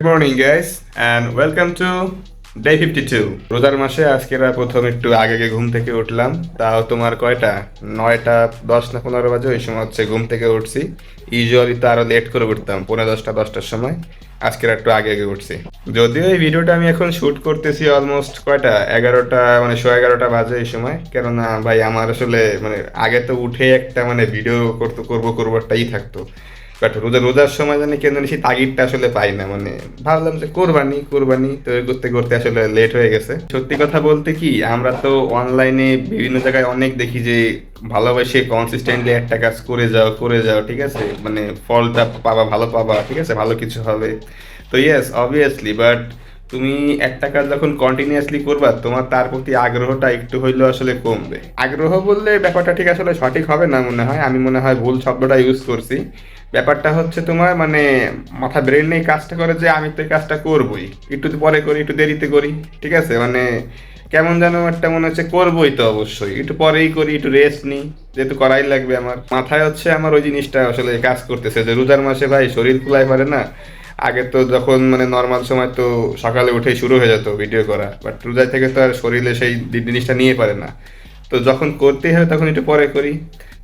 Morning guys and welcome to day 52। রোজার মাসে আজকের প্রথম একটু আগে আগে ঘুম থেকে উঠলাম। তাও তোমার কয়টা, 9টা 10 না 15 বাজে ওই সময় হচ্ছে ঘুম থেকে উঠছি। ইউজুয়ালি তো আরো লেট করে উঠতাম, 9:45 10টার সময়। আজকের একটু আগে আগে উঠছি। যদিও এই ভিডিওটা আমি এখন শ্যুট করতেছি অলমোস্ট কয়টা 11টা মানে 11:30 বাজে এই সময়। কেননা ভাই আমার আসলে মানে আগে তো উঠে একটা মানে ভিডিও করবো একটাই থাকতো। বাট রোজার সময় জানি কেন জানি সেই তাগিদটা আসলে পাই না। মানে ভাবলাম যে কোরবানি কোরবানি তো এই করতে করতে আসলে লেট হয়ে গেছে। সত্যি কথা বলতে কি, আমরা তো অনলাইনে বিভিন্ন জায়গায় অনেক দেখি যে ভালোবাসে কনসিস্টেন্টলি একটা কাজ করে যাও ঠিক আছে, মানে ফলটা পাবা, ভালো পাবা, ঠিক আছে, ভালো কিছু হবে। তো ইয়েস অবভিয়াসলি, বাট তুমি একটা কাজ যখন কন্টিনিউয়াসলি করবা তোমার তার প্রতি আগ্রহটা একটু হইলেও আসলে কমবে। আগ্রহ বললে ব্যাপারটা ঠিক আসলে সঠিক হবে না মনে হয়, আমি মনে হয় ভুল শব্দটা ইউজ করছি। ব্যাপারটা হচ্ছে তোমার মানে মাথা ব্রেন নেই কাজটা করে যে আমি তো এই কাজটা করবোই, একটু পরে করি, একটু দেরিতে করি, ঠিক আছে, মানে কেমন যেন একটা মনে হচ্ছে করবোই তো অবশ্যই, একটু পরেই করি, একটু রেস্ট নিই, যেহেতু করাই লাগবে। আমার মাথায় হচ্ছে আমার ওই জিনিসটা আসলে কাজ করতেছে যে রোজার মাসে ভাই শরীর ফুলাই পারে না। আগে তো যখন মানে নর্মাল সময় তো সকালে উঠেই শুরু হয়ে যেত ভিডিও করা, বাট রোজা থেকে তো আর শরীরে সেই জিনিসটা নিয়ে পারে না। তো যখন করতেই হয় তখন একটু পরে করি।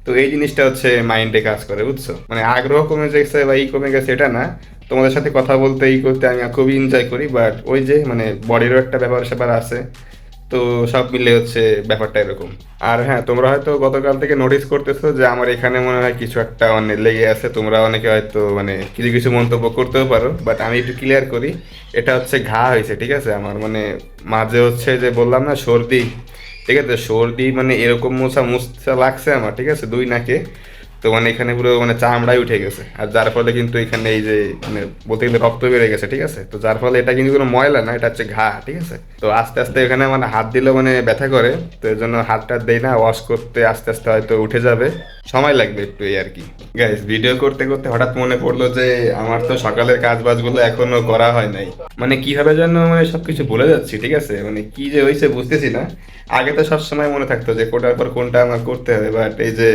তো এই জিনিসটা হচ্ছে মাইন্ডে কাজ করে, বুঝছো, মানে আগ্রহ কমে গেছে বা কমে গেছে এটা না। তোমাদের সাথে কথা বলতে করতে আমি খুবই এনজয় করি, বাট ওই যে মানে বডিরও একটা ব্যাপার স্যাপার আছে। তো সব মিলে হচ্ছে ব্যাপারটা এরকম। আর হ্যাঁ, তোমরা হয়তো গতকাল থেকে নোটিস করতেছো যে আমার এখানে মনে হয় কিছু একটা মানে লেগে আছে। তোমরা অনেকে হয়তো মানে কিছু কিছু মন্তব্য করতেও পারো, বাট আমি একটু ক্লিয়ার করি। এটা হচ্ছে ঘা হয়েছে, ঠিক আছে, আমার মানে মাঝে হচ্ছে যে বললাম না সর্দি, ঠিক আছে, সর্দি মানে এরকম মুছা লাগছে আমার, ঠিক আছে, দুই নাকে। তো মানে এখানে পুরো মানে চামড়াই উঠে গেছে, আর যার ফলে কিন্তু এখানে এই যে মানে বলতে গেলে রক্ত বেড়ে গেছে, ঠিক আছে। তো যার ফলে এটা কিন্তু কোনো ময়লা না, এটা হচ্ছে ঘা, ঠিক আছে। তো আস্তে আস্তে এখানে মানে হাত দিলে মানে ব্যথা করে, তো এর জন্য হাতটা দেই না, ওয়াশ করতে আস্তে আস্তে হয়তো উঠে যাবে, সময় লাগবে একটু এই আর কি। গাইস, ভিডিও করতে করতে হঠাৎ মনে পড়লো যে আমার তো সকালের কাজ বাজগুলো এখনো করা হয় নাই। মানে কিভাবে যেন মানে সবকিছু ভুলে যাচ্ছি, ঠিক আছে, মানে কি যে হয়েছে বুঝতেছি না। আগে তো সবসময় মনে থাকতো যে কোটার পর কোনটা আমার করতে হবে, বাট এই যে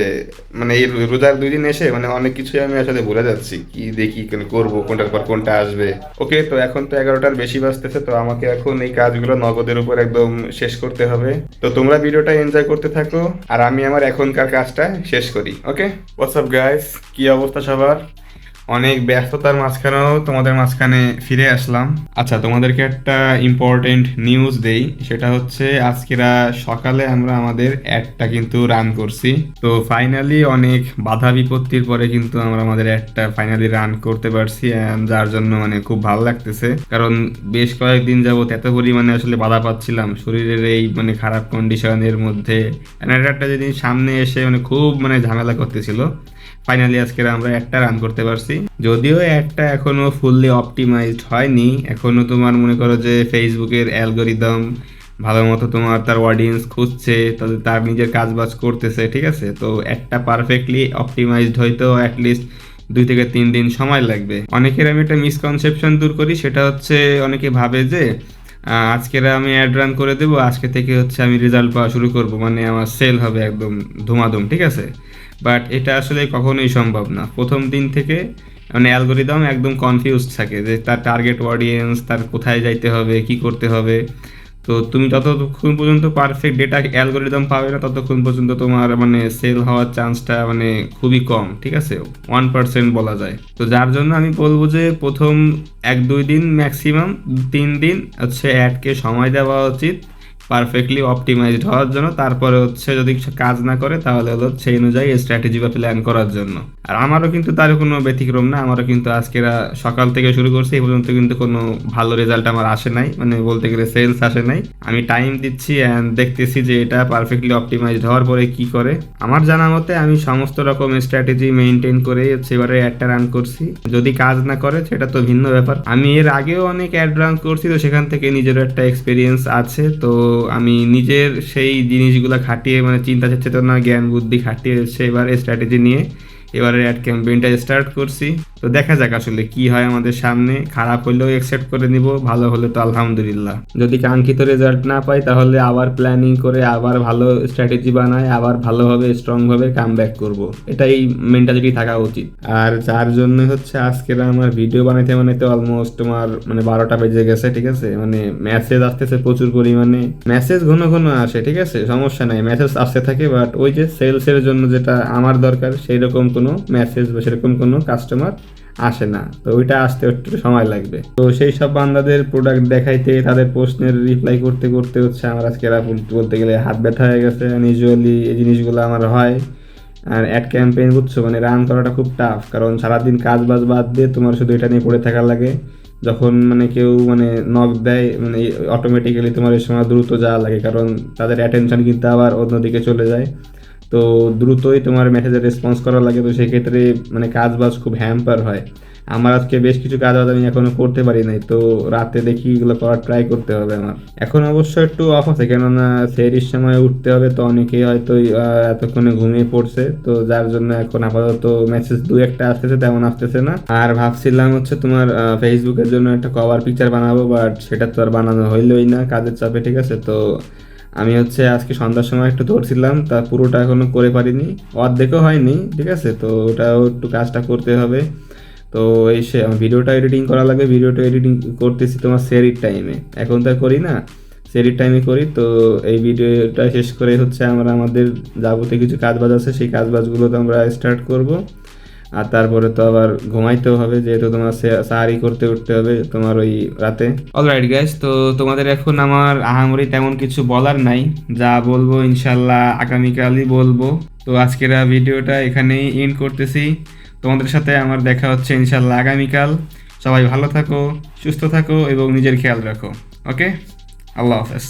মানে এই রোজার 2 দিন এসে মানে অনেক কিছুই আমি আসলে ভুলে যাচ্ছি, কি দেখি করবো, কোনটার পর কোনটা আসবে। ওকে, তো এখন তো 11টার বেশি বাজতেছে, তো আমাকে এখন এই কাজগুলো নগদের উপর একদম শেষ করতে হবে। তো তোমরা ভিডিওটা এনজয় করতে থাকো আর আমি আমার এখনকার কাজটা শেষ করি। ওকে, হোয়াটসঅ্যাপ গাইস, কি অবস্থা সবার? অনেক ব্যস্ততার মাঝখানেও তোমাদের মাঝখানে ফিরে আসলাম। আচ্ছা, তোমাদেরকে একটা ইম্পর্টেন্ট নিউজ দেই, সেটা হচ্ছে আজকেরা সকালে আমরা আমাদের অ্যাডটা কিন্তু রান করছি। তো ফাইনালি অনেক বাধা বিপত্তির পরে কিন্তু আমরা আমাদের অ্যাডটা ফাইনালি রান করতে পারছি, and যার জন্য মানে খুব ভালো লাগতেছে। কারণ বেশ কয়েকদিন যাবত এত পরিমাণে আসলে বাধা পাচ্ছিলাম শরীরের এই মানে খারাপ কন্ডিশনের মধ্যে, একটা জিনিস সামনে এসে মানে খুব মানে ঝামেলা করতেছিল। ফাইনালি আজকে আমরা একটা রান করতে পারছি, যদিও একটা এখনো ফুললি অপটিমাইজড হয়নি। এখনো তোমার মনে করো যে ফেসবুকের অ্যালগোরিদম ভালো মতো তোমার তার অডিয়েন্স খুঁজছে, তাদের তার নিজের কাজ বাজ করতেছে, ঠিক আছে। তো একটা পারফেক্টলি অপটিমাইজড হয়তো অ্যাটলিস্ট 2 থেকে 3 দিন সময় লাগবে। অনেকের আমি একটা মিসকনসেপশন দূর করি, সেটা হচ্ছে অনেকে ভাবে যে আজকের আমি অ্যাড রান করে দেবো, আজকে থেকে হচ্ছে আমি রেজাল্ট পাওয়া শুরু করব, মানে আমার সেল হবে একদম ধুমাধুম, ঠিক আছে। বাট এটা আসলে কখনোই সম্ভব না। প্রথম দিন থেকে মানে অ্যালগোরিদম একদম কনফিউজড থাকে যে তার টার্গেট অডিয়েন্স, তার কোথায় যাইতে হবে, কি করতে হবে। তো তুমি যতক্ষণ পর্যন্ত পারফেক্ট ডেটা অ্যালগোরিদম পাবে না ততক্ষণ পর্যন্ত তোমার মানে সেল হওয়ার চান্সটা মানে খুবই কম, ঠিক আছে, 1% বলা যায়। তো যার জন্য আমি বলবো যে প্রথম 1-2 দিন, ম্যাক্সিমাম 3 দিন হচ্ছে অ্যাডকে সময় দেওয়া উচিত পারফেক্টলি অপটিমাইজড হওয়ার জন্য। তারপরে হচ্ছে যদি কিছু কাজ না করে তাহলে হলো সেই অনুযায়ী স্ট্র্যাটেজি বা প্ল্যান করার জন্য। আর আমারও কিন্তু তার কোনো ব্যতিক্রম না, আমারও কিন্তু আজকেরা সকাল থেকে শুরু করছি এই পর্যন্ত কিন্তু কোনো ভালো রেজাল্ট আমার আসে নাই, মানে বলতে গেলে সেলস আসে নাই। আমি টাইম দিচ্ছি অ্যান্ড দেখতেছি যে এটা পারফেক্টলি অপটিমাইজড হওয়ার পরে কি করে। আমার জানা মতে আমি সমস্ত রকম স্ট্র্যাটেজি মেনটেন করে হচ্ছে এবারে অ্যাডটা রান করছি। যদি কাজ না করে সেটা তো ভিন্ন ব্যাপার। আমি এর আগেও অনেক অ্যাড রান করছি, তো সেখান থেকে নিজেরও একটা এক্সপিরিয়েন্স আছে। তো আমি নিজের সেই জিনিসগুলো খাটিয়ে মানে চিন্তা চেতনা জ্ঞান বুদ্ধি খাটিয়ে হচ্ছে এবার স্ট্র্যাটেজি নিয়ে এবারে অ্যাড ক্যাম্পেইনটা স্টার্ট করছি। তো দেখা যাক আসলে কি হয় আমাদের সামনে। খারাপ হলেও অ্যাকসেপ্ট করে নিব, ভালো হলে তো আলহামদুলিল্লাহ। যদি কাঙ্ক্ষিত রেজাল্ট না পাই তাহলে আবার প্ল্যানিং করে আবার ভালো স্ট্র্যাটেজি বানায় আবার ভালোভাবে স্ট্রংভাবে কাম ব্যাক করবো। এটাই মেন্টালিটি থাকা উচিত। আর যার জন্য হচ্ছে আজকের আমার ভিডিও বানাইতে বানাইতে অলমোস্ট তোমার মানে 12টা বেজে গেছে, ঠিক আছে। মানে মেসেজ আসতেছে প্রচুর পরিমাণে, মেসেজ ঘন ঘন আসে, ঠিক আছে, সমস্যা নাই, মেসেজ আসতে থাকে। বাট ওই যে সেলসের জন্য যেটা আমার দরকার সেই রকম কোনো মেসেজ বা সেরকম কোনো কাস্টমার আসে না। তো ওইটা আসতে একটু সময় লাগবে। তো সেই সব বান্দাদের প্রোডাক্ট দেখাইতে তাদের প্রশ্নের রিপ্লাই করতে করতে হচ্ছে আমার আজকে বলতে গেলে হাত ব্যথা হয়ে গেছে। ইউজুয়ালি এই জিনিসগুলো আমার হয়। আর অ্যাড ক্যাম্পেইন বুঝছো মানে রান করাটা খুব টাফ, কারণ সারাদিন কাজ বাজ বাদ দিয়ে তোমার শুধু এটা নিয়ে পড়ে থাকা লাগে। যখন মানে কেউ মানে নক দেয় মানে অটোমেটিক্যালি তোমার এই সময় দ্রুত যাওয়া লাগে, কারণ তাদের অ্যাটেনশন কিন্তু আবার অন্যদিকে চলে যায়। তো দ্রুতই তোমার মেসেজের রেসপন্স করা লাগে। তো সেক্ষেত্রে মানে কাজ বাজ খুব হ্যাম্পার হয়। আমার আজকে বেশ কিছু কাজ বাজ আমি এখনো করতে পারি নাই। তো রাতে দেখি এগুলো করার ট্রাই করতে হবে আমার। এখন অবশ্য একটু অফ আছে, কেননা সেহরির সময় উঠতে হবে। তো অনেকেই হয়তো এতক্ষণে ঘুমিয়ে পড়ছে, তো যার জন্য এখন আপাতত মেসেজ দু একটা আসতেছে, তেমন আসতেছে না। আর ভাবছিলাম হচ্ছে তোমার ফেসবুকের জন্য একটা কভার পিকচার বানাবো, বাট সেটা তো আর বানানো হইলই না কাজের চাপে, ঠিক আছে। তো আমি হচ্ছে আজকে সন্ধ্যার সময় একটু ধরছিলাম, তা পুরোটা এখনো করে পারিনি, অর্ধেকও হয়নি, ঠিক আছে। তো ওটাও একটু কাজটা করতে হবে। তো এই সে আমার ভিডিওটা এডিটিং করা লাগবে। ভিডিওটা এডিটিং করতেছি তোমার সেরির টাইমে, এখন তো আর করি না, সেরির টাইমে করি। তো এই ভিডিওটা শেষ করে হচ্ছে আমরা আমাদের যাবতীয় কিছু কাজ বাজ আছে সেই কাজ বাজগুলো তো আমরা স্টার্ট করব। আর তারপরে তো আবার ঘুমাইতেও হবে, যেহেতু তোমার সাহারি করতে উঠতে হবে তোমার ওই রাতে। অলরাইট গাইস, তো তোমাদের এখন আমার আহামরি তেমন কিছু বলার নাই, যা বলবো ইনশাল্লাহ আগামীকালই বলবো। তো আজকের ভিডিওটা এখানেই এন্ড করতেছি। তোমাদের সাথে আমার দেখা হচ্ছে ইনশাল্লাহ আগামীকাল। সবাই ভালো থাকো, সুস্থ থাকো এবং নিজের খেয়াল রাখো। ওকে, আল্লাহ হাফেজ।